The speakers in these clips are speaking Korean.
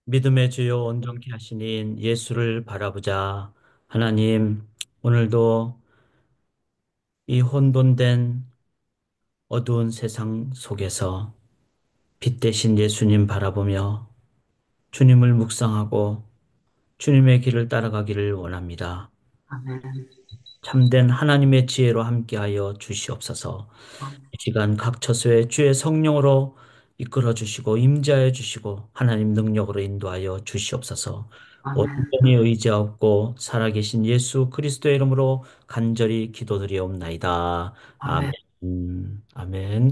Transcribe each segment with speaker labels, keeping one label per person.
Speaker 1: 믿음의 주요 온전케 하시는 예수를 바라보자. 하나님, 오늘도 이 혼돈된 어두운 세상 속에서 빛 대신 예수님 바라보며 주님을 묵상하고 주님의 길을 따라가기를 원합니다.
Speaker 2: 아멘.
Speaker 1: 참된 하나님의 지혜로 함께하여 주시옵소서. 이 시간 각 처소에 주의 성령으로 이끌어 주시고 임재하여 주시고 하나님 능력으로 인도하여 주시옵소서.
Speaker 2: 아멘.
Speaker 1: 온전히 의지하옵고 살아계신 예수 그리스도의 이름으로 간절히 기도드리옵나이다. 아멘.
Speaker 2: 아멘.
Speaker 1: 아멘.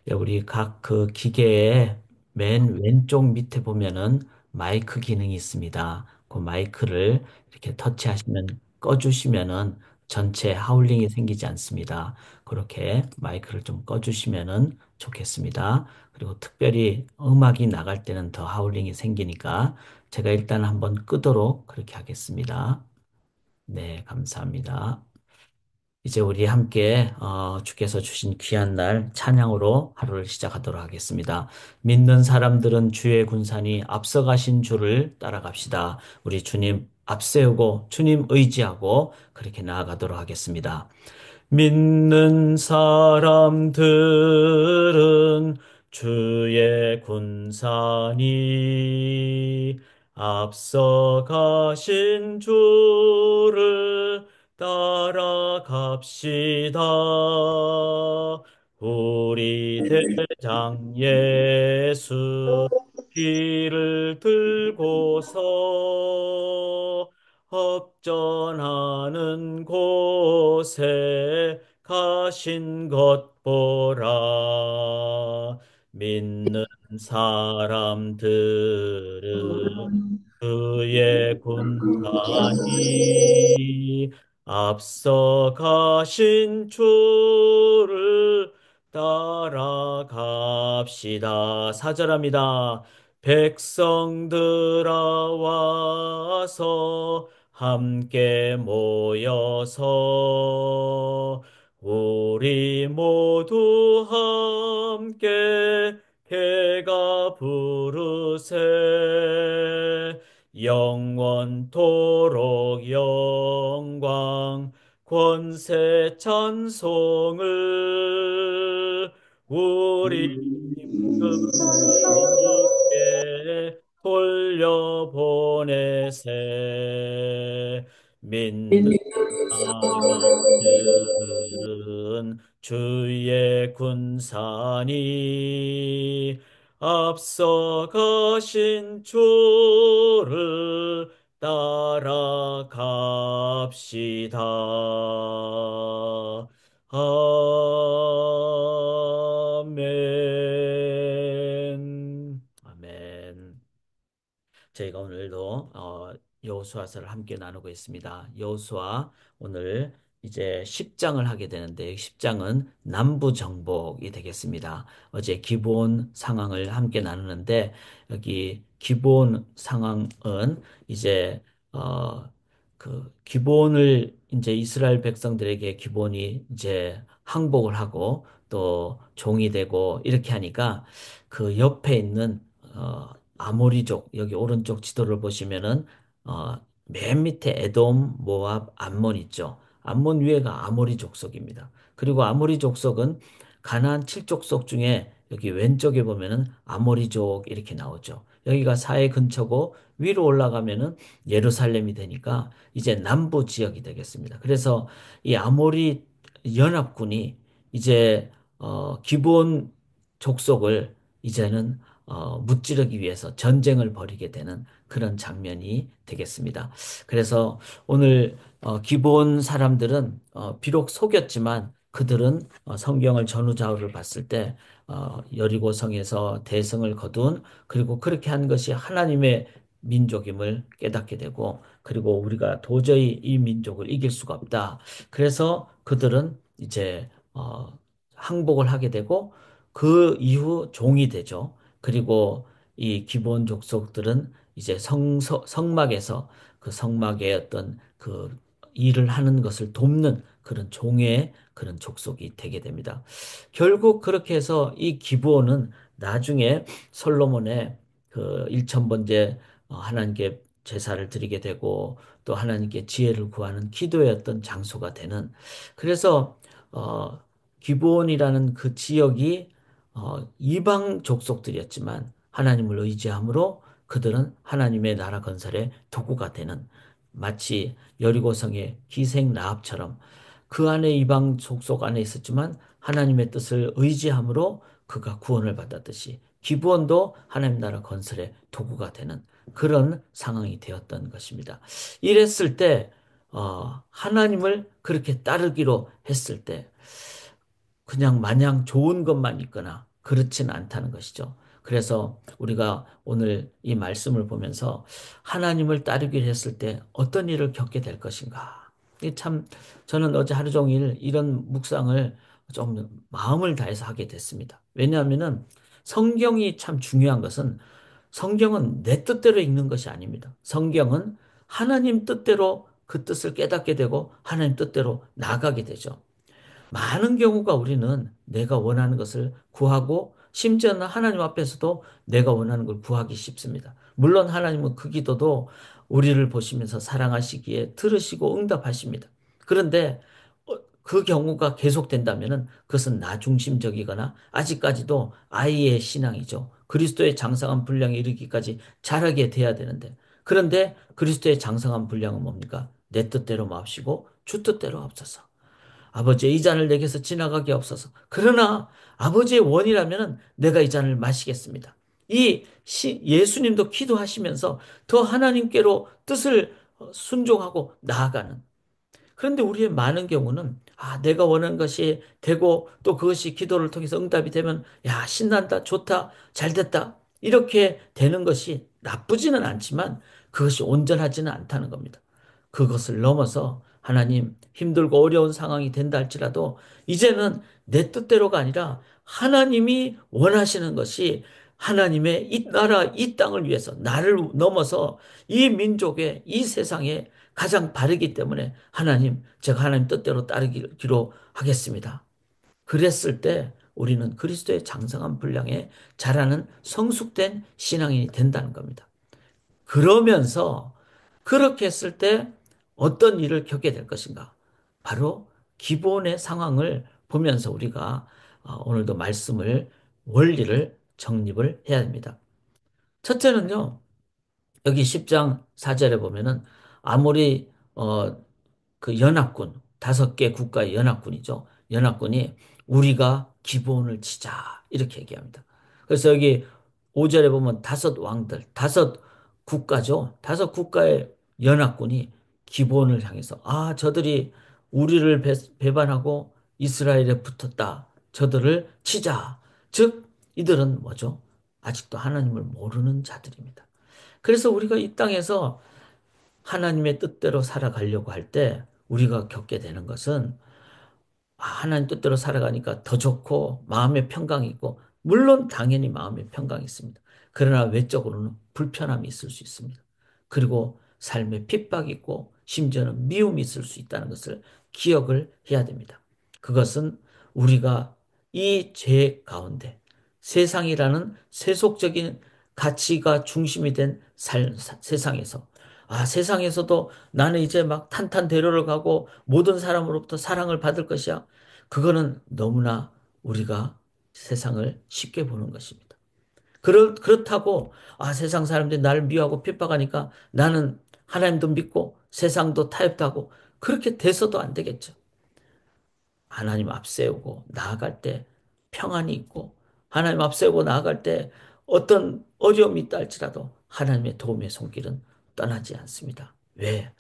Speaker 1: 네, 우리 각 그 기계의 맨 왼쪽 밑에 보면은 마이크 기능이 있습니다. 그 마이크를 이렇게 터치하시면 꺼주시면은 전체 하울링이 생기지 않습니다. 그렇게 마이크를 좀 꺼주시면은 좋겠습니다. 그리고 특별히 음악이 나갈 때는 더 하울링이 생기니까 제가 일단 한번 끄도록 그렇게 하겠습니다. 네, 감사합니다. 이제 우리 함께 주께서 주신 귀한 날 찬양으로 하루를 시작하도록 하겠습니다. 믿는 사람들은 주의 군산이 앞서가신 주를 따라갑시다. 우리 주님 앞세우고 주님 의지하고 그렇게 나아가도록 하겠습니다. 믿는 사람들은 주의 군산이 앞서가신 주를 따라갑시다. 우리 대장 예수 길을 들고서 업전하는 곳에 가신 것 보라. 믿는 사람들은 그의 군사니 앞서 가신 주를 따라갑시다. 사절합니다. 백성들아 와서 함께 모여서 우리 모두 함께 개가 부르세 영원토록 영광 권세 찬송을 우리 주께 돌려보내세 믿는
Speaker 2: 믿는
Speaker 1: 사람들은 주의 군산이 앞서가신 주를 따라갑시다. 아멘. 아멘. 저희가 오늘도 여호수아서를 함께 나누고 있습니다. 여호수아 오늘 이제 10장을 하게 되는데 10장은 남부 정복이 되겠습니다. 어제 기본 상황을 함께 나누는데 여기 기본 상황은 이제 그 기본을 이제 이스라엘 백성들에게 기본이 이제 항복을 하고 또 종이 되고 이렇게 하니까 그 옆에 있는 아모리족, 여기 오른쪽 지도를 보시면은, 맨 밑에 에돔, 모압, 암몬 있죠. 암몬 위에가 아모리 족속입니다. 그리고 아모리 족속은 가나안 7족속 중에 여기 왼쪽에 보면은 아모리족 이렇게 나오죠. 여기가 사해 근처고 위로 올라가면은 예루살렘이 되니까 이제 남부 지역이 되겠습니다. 그래서 이 아모리 연합군이 이제 기본 족속을 이제는 무찌르기 위해서 전쟁을 벌이게 되는 그런 장면이 되겠습니다. 그래서 오늘 기본 사람들은 비록 속였지만 그들은 성경을 전후좌우를 봤을 때 여리고성에서 대성을 거둔 그리고 그렇게 한 것이 하나님의 민족임을 깨닫게 되고 그리고 우리가 도저히 이 민족을 이길 수가 없다. 그래서 그들은 이제 항복을 하게 되고 그 이후 종이 되죠. 그리고 이 기본 족속들은 이제 성막에서 그 성막의 어떤 그 일을 하는 것을 돕는 그런 종의 그런 족속이 되게 됩니다. 결국 그렇게 해서 이 기브온은 나중에 솔로몬의 그 1000번째 하나님께 제사를 드리게 되고 또 하나님께 지혜를 구하는 기도의 어떤 장소가 되는 그래서 어, 기브온이라는 그 지역이 이방 족속들이었지만 하나님을 의지함으로 그들은 하나님의 나라 건설의 도구가 되는 마치 여리고성의 기생 라합처럼 그 안에 이방 족속 안에 있었지만 하나님의 뜻을 의지함으로 그가 구원을 받았듯이 기브온도 하나님 나라 건설의 도구가 되는 그런 상황이 되었던 것입니다. 이랬을 때 하나님을 그렇게 따르기로 했을 때 그냥 마냥 좋은 것만 있거나 그렇지는 않다는 것이죠. 그래서 우리가 오늘 이 말씀을 보면서 하나님을 따르기로 했을 때 어떤 일을 겪게 될 것인가. 이게 참 저는 어제 하루 종일 이런 묵상을 좀 마음을 다해서 하게 됐습니다. 왜냐하면은 성경이 참 중요한 것은 성경은 내 뜻대로 읽는 것이 아닙니다. 성경은 하나님 뜻대로 그 뜻을 깨닫게 되고 하나님 뜻대로 나아가게 되죠. 많은 경우가 우리는 내가 원하는 것을 구하고 심지어는 하나님 앞에서도 내가 원하는 걸 구하기 쉽습니다. 물론 하나님은 그 기도도 우리를 보시면서 사랑하시기에 들으시고 응답하십니다. 그런데 그 경우가 계속된다면 그것은 나 중심적이거나 아직까지도 아이의 신앙이죠. 그리스도의 장성한 분량에 이르기까지 자라게 돼야 되는데 그런데 그리스도의 장성한 분량은 뭡니까? 내 뜻대로 마옵시고 주 뜻대로 없어서 아버지의 이 잔을 내게서 지나가게 없어서. 그러나 아버지의 원이라면 내가 이 잔을 마시겠습니다. 예수님도 기도하시면서 더 하나님께로 뜻을 순종하고 나아가는. 그런데 우리의 많은 경우는 내가 원하는 것이 되고 또 그것이 기도를 통해서 응답이 되면 야, 신난다, 좋다, 잘 됐다. 이렇게 되는 것이 나쁘지는 않지만 그것이 온전하지는 않다는 겁니다. 그것을 넘어서 하나님 힘들고 어려운 상황이 된다 할지라도 이제는 내 뜻대로가 아니라 하나님이 원하시는 것이 하나님의 이 나라, 이 땅을 위해서 나를 넘어서 이 민족의 이 세상에 가장 바르기 때문에 하나님, 제가 하나님 뜻대로 따르기로 하겠습니다. 그랬을 때 우리는 그리스도의 장성한 분량에 자라는 성숙된 신앙인이 된다는 겁니다. 그러면서 그렇게 했을 때 어떤 일을 겪게 될 것인가? 바로 기본의 상황을 보면서 우리가 오늘도 말씀을 원리를 정립을 해야 됩니다. 첫째는요. 여기 10장 4절에 보면은 아무리 그 연합군, 5개 국가의 연합군이죠. 연합군이 우리가 기본을 치자. 이렇게 얘기합니다. 그래서 여기 5절에 보면 5왕들, 5국가죠. 5국가의 연합군이 기본을 향해서 저들이 우리를 배반하고 이스라엘에 붙었다. 저들을 치자. 즉, 이들은 뭐죠? 아직도 하나님을 모르는 자들입니다. 그래서 우리가 이 땅에서 하나님의 뜻대로 살아가려고 할 때 우리가 겪게 되는 것은 하나님 뜻대로 살아가니까 더 좋고 마음의 평강이 있고 물론 당연히 마음의 평강이 있습니다. 그러나 외적으로는 불편함이 있을 수 있습니다. 그리고 삶에 핍박이 있고 심지어는 미움이 있을 수 있다는 것을 기억을 해야 됩니다. 그것은 우리가 이 죄 가운데 세상이라는 세속적인 가치가 중심이 된 세상에서 세상에서도 나는 이제 막 탄탄대로를 가고 모든 사람으로부터 사랑을 받을 것이야. 그거는 너무나 우리가 세상을 쉽게 보는 것입니다. 그렇다고 세상 사람들이 나를 미워하고 핍박하니까 나는 하나님도 믿고 세상도 타협하고 그렇게 돼서도 안 되겠죠. 하나님 앞세우고 나아갈 때 평안이 있고 하나님 앞세우고 나아갈 때 어떤 어려움이 있다 할지라도 하나님의 도움의 손길은 떠나지 않습니다. 왜?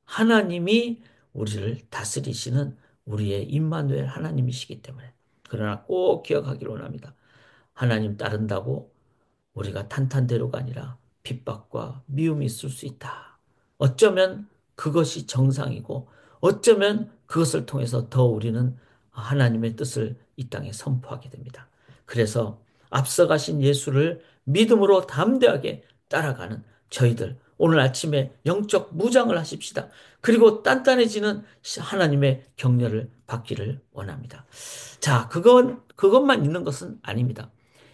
Speaker 1: 하나님이 우리를 다스리시는 우리의 임마누엘 하나님이시기 때문에. 그러나 꼭 기억하기를 원합니다. 하나님 따른다고 우리가 탄탄대로가 아니라 핍박과 미움이 있을 수 있다. 어쩌면 그것이 정상이고 어쩌면 그것을 통해서 더 우리는 하나님의 뜻을 이 땅에 선포하게 됩니다. 그래서 앞서가신 예수를 믿음으로 담대하게 따라가는 저희들 오늘 아침에 영적 무장을 하십시다. 그리고 단단해지는 하나님의 격려를 받기를 원합니다. 자, 그것만 있는 것은 아닙니다.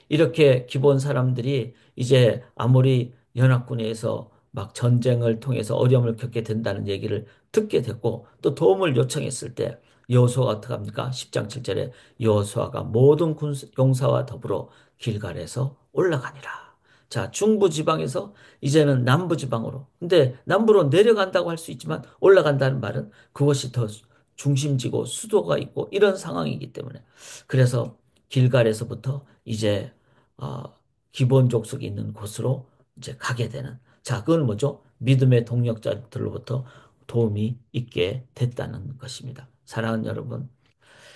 Speaker 1: 이렇게 기본 사람들이 이제 아무리 연합군에서 막 전쟁을 통해서 어려움을 겪게 된다는 얘기를 듣게 됐고 또 도움을 요청했을 때 여호수아가 어떻게 합니까? 10장 7절에 여호수아가 모든 군 용사와 더불어 길갈에서 올라가니라. 자, 중부 지방에서 이제는 남부 지방으로. 근데 남부로 내려간다고 할 수 있지만 올라간다는 말은 그것이 더 중심지고 수도가 있고 이런 상황이기 때문에 그래서 길갈에서부터 이제 어, 기본 족속이 있는 곳으로 이제 가게 되는 자, 그건 뭐죠? 믿음의 동력자들로부터 도움이 있게 됐다는 것입니다. 사랑하는 여러분,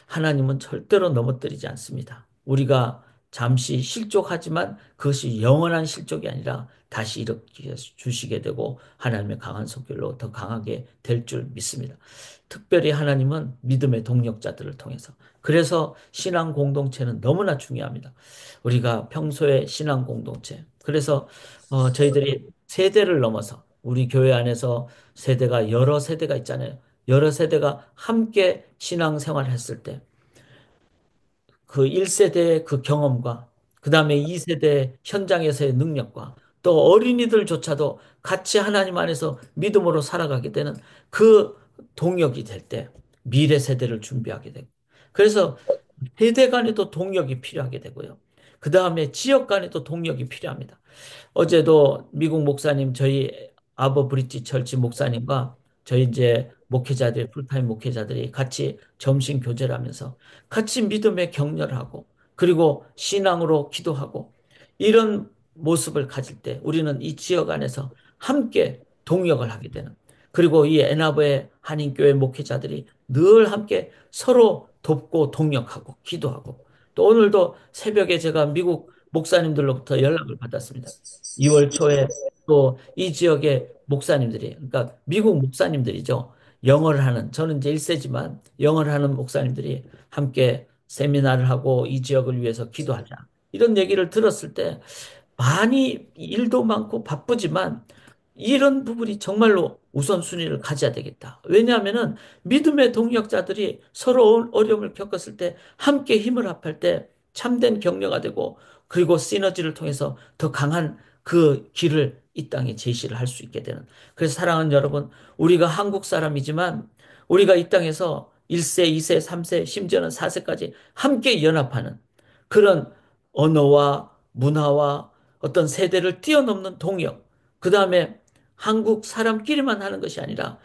Speaker 1: 하나님은 절대로 넘어뜨리지 않습니다. 우리가 잠시 실족하지만 그것이 영원한 실족이 아니라 다시 일으켜 주시게 되고 하나님의 강한 손길로 더 강하게 될 줄 믿습니다. 특별히 하나님은 믿음의 동력자들을 통해서 그래서 신앙 공동체는 너무나 중요합니다. 우리가 평소에 신앙 공동체 그래서 저희들이 세대를 넘어서 우리 교회 안에서 세대가 여러 세대가 있잖아요. 여러 세대가 함께 신앙생활을 했을 때 그 1세대의 그 경험과 그다음에 2세대 현장에서의 능력과 또 어린이들조차도 같이 하나님 안에서 믿음으로 살아가게 되는 그 동력이 될 때 미래 세대를 준비하게 되고 그래서 세대 간에도 동력이 필요하게 되고요. 그다음에 지역 간에도 동력이 필요합니다. 어제도 미국 목사님 저희 아버 브릿지 철치 목사님과 저희 이제 목회자들 풀타임 목회자들이 같이 점심 교제를 하면서 같이 믿음에 격려하고 그리고 신앙으로 기도하고 이런 모습을 가질 때 우리는 이 지역 안에서 함께 동역을 하게 되는 그리고 이 애나버의 한인교회 목회자들이 늘 함께 서로 돕고 동역하고 기도하고 또 오늘도 새벽에 제가 미국 목사님들로부터 연락을 받았습니다. 2월 초에 또 이 지역의 목사님들이, 그러니까 미국 목사님들이죠. 영어를 하는, 저는 이제 1세지만 영어를 하는 목사님들이 함께 세미나를 하고 이 지역을 위해서 기도하자. 이런 얘기를 들었을 때 많이 일도 많고 바쁘지만 이런 부분이 정말로 우선순위를 가져야 되겠다. 왜냐하면은 믿음의 동력자들이 서로 어려움을 겪었을 때 함께 힘을 합할 때 참된 격려가 되고 그리고 시너지를 통해서 더 강한 그 길을 이 땅에 제시를 할 수 있게 되는. 그래서 사랑하는 여러분, 우리가 한국 사람이지만 우리가 이 땅에서 1세, 2세, 3세, 심지어는 4세까지 함께 연합하는 그런 언어와 문화와 어떤 세대를 뛰어넘는 동역, 그 다음에 한국 사람끼리만 하는 것이 아니라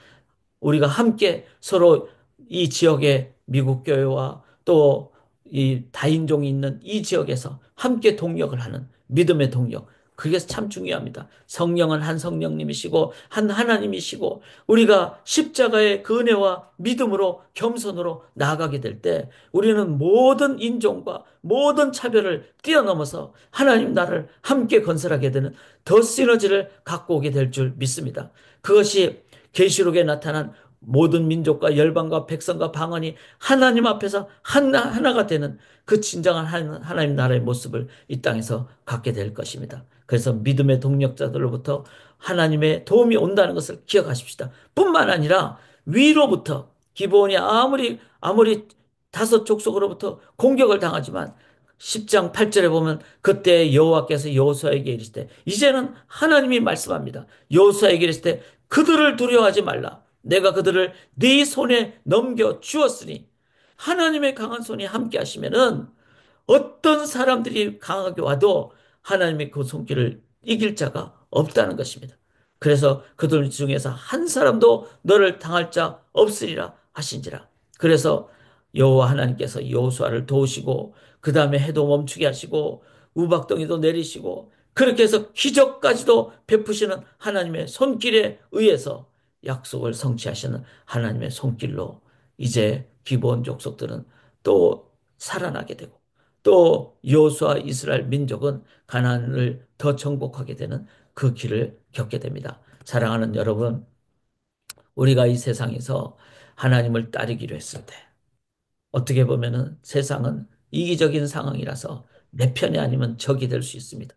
Speaker 1: 우리가 함께 서로 이 지역의 미국 교회와 또 이 다인종이 있는 이 지역에서 함께 동역을 하는 믿음의 동역. 그게 참 중요합니다. 성령은 한 성령님이시고 한 하나님이시고 우리가 십자가의 그 은혜와 믿음으로 겸손으로 나아가게 될 때 우리는 모든 인종과 모든 차별을 뛰어넘어서 하나님 나라를 함께 건설하게 되는 더 시너지를 갖고 오게 될 줄 믿습니다. 그것이 계시록에 나타난 모든 민족과 열방과 백성과 방언이 하나님 앞에서 하나가 되는 그 진정한 하나님 나라의 모습을 이 땅에서 갖게 될 것입니다. 그래서 믿음의 동력자들로부터 하나님의 도움이 온다는 것을 기억하십시다. 뿐만 아니라 위로부터 기브온이 아무리 다섯 족속으로부터 공격을 당하지만 10장 8절에 보면 그때 여호와께서 여호수아에게 이르시되 이제는 하나님이 말씀합니다. 여호수아에게 이르시되 그들을 두려워하지 말라. 내가 그들을 네 손에 넘겨 주었으니 하나님의 강한 손이 함께 하시면은 어떤 사람들이 강하게 와도 하나님의 그 손길을 이길 자가 없다는 것입니다. 그래서 그들 중에서 한 사람도 너를 당할 자 없으리라 하신지라. 그래서 여호와 하나님께서 여호수아를 도우시고 그 다음에 해도 멈추게 하시고 우박덩이도 내리시고 그렇게 해서 기적까지도 베푸시는 하나님의 손길에 의해서 약속을 성취하시는 하나님의 손길로 이제 기본 족속들은 또 살아나게 되고 또 여호수아 이스라엘 민족은 가나안을 더 정복하게 되는 그 길을 겪게 됩니다. 사랑하는 여러분, 우리가 이 세상에서 하나님을 따르기로 했을 때 어떻게 보면은 세상은 이기적인 상황이라서 내 편이 아니면 적이 될 수 있습니다.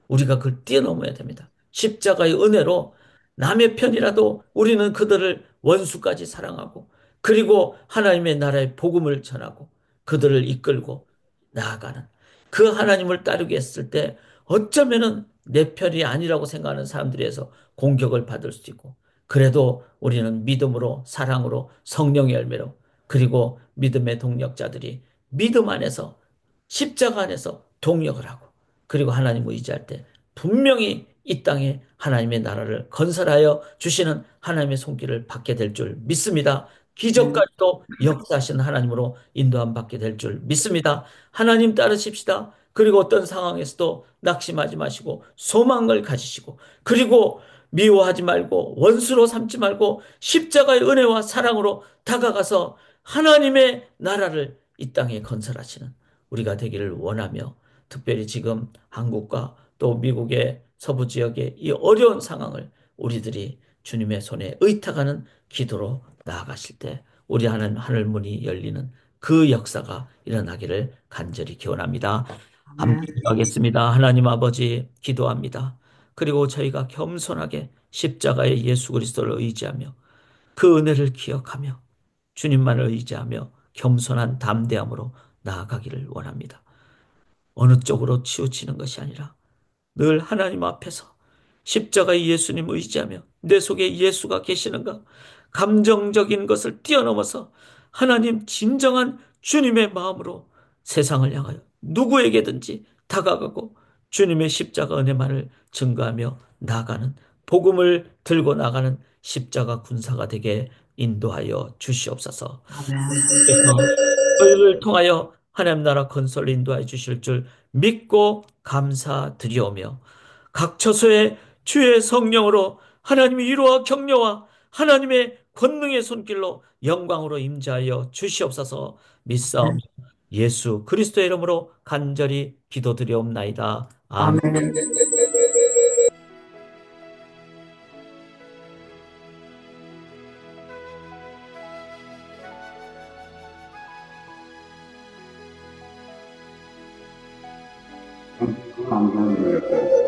Speaker 1: 우리가 그걸 뛰어넘어야 됩니다. 십자가의 은혜로 남의 편이라도 우리는 그들을 원수까지 사랑하고 그리고 하나님의 나라의 복음을 전하고 그들을 이끌고 나아가는 그 하나님을 따르게 했을 때 어쩌면은 내 편이 아니라고 생각하는 사람들에서 공격을 받을 수도 있고, 그래도 우리는 믿음으로, 사랑으로, 성령의 열매로, 그리고 믿음의 동력자들이 믿음 안에서, 십자가 안에서 동력을 하고, 그리고 하나님을 의지할 때 분명히 이 땅에 하나님의 나라를 건설하여 주시는 하나님의 손길을 받게 될 줄 믿습니다. 기적까지도 역사하시는 하나님으로 인도함 받게 될 줄 믿습니다. 하나님 따르십시다. 그리고 어떤 상황에서도 낙심하지 마시고 소망을 가지시고, 그리고 미워하지 말고 원수로 삼지 말고 십자가의 은혜와 사랑으로 다가가서 하나님의 나라를 이 땅에 건설하시는 우리가 되기를 원하며, 특별히 지금 한국과 또 미국의 서부 지역의 이 어려운 상황을 우리들이 주님의 손에 의탁하는 기도로 나아가실 때 우리 하늘 문이 열리는 그 역사가 일어나기를 간절히 기원합니다. 함께
Speaker 2: 아멘.
Speaker 1: 기도하겠습니다. 하나님 아버지, 기도합니다. 그리고 저희가 겸손하게 십자가의 예수 그리스도를 의지하며 그 은혜를 기억하며 주님만을 의지하며 겸손한 담대함으로 나아가기를 원합니다. 어느 쪽으로 치우치는 것이 아니라 늘 하나님 앞에서 십자가의 예수님 의지하며 내 속에 예수가 계시는가? 감정적인 것을 뛰어넘어서 하나님 진정한 주님의 마음으로 세상을 향하여 누구에게든지 다가가고 주님의 십자가 은혜만을 증거하며 나가는, 복음을 들고 나가는 십자가 군사가 되게 인도하여 주시옵소서.
Speaker 2: 아멘.
Speaker 1: 그래서 저희를 통하여 하나님 나라 건설 인도하여 주실 줄 믿고 감사드리오며, 각 처소에 주의 성령으로 하나님의 위로와 격려와 하나님의 권능의 손길로 영광으로 임재하여 주시옵소서. 믿사오며 예수 그리스도의 이름으로 간절히 기도드리옵나이다. 아멘.
Speaker 2: 아멘.
Speaker 3: 감사합니다.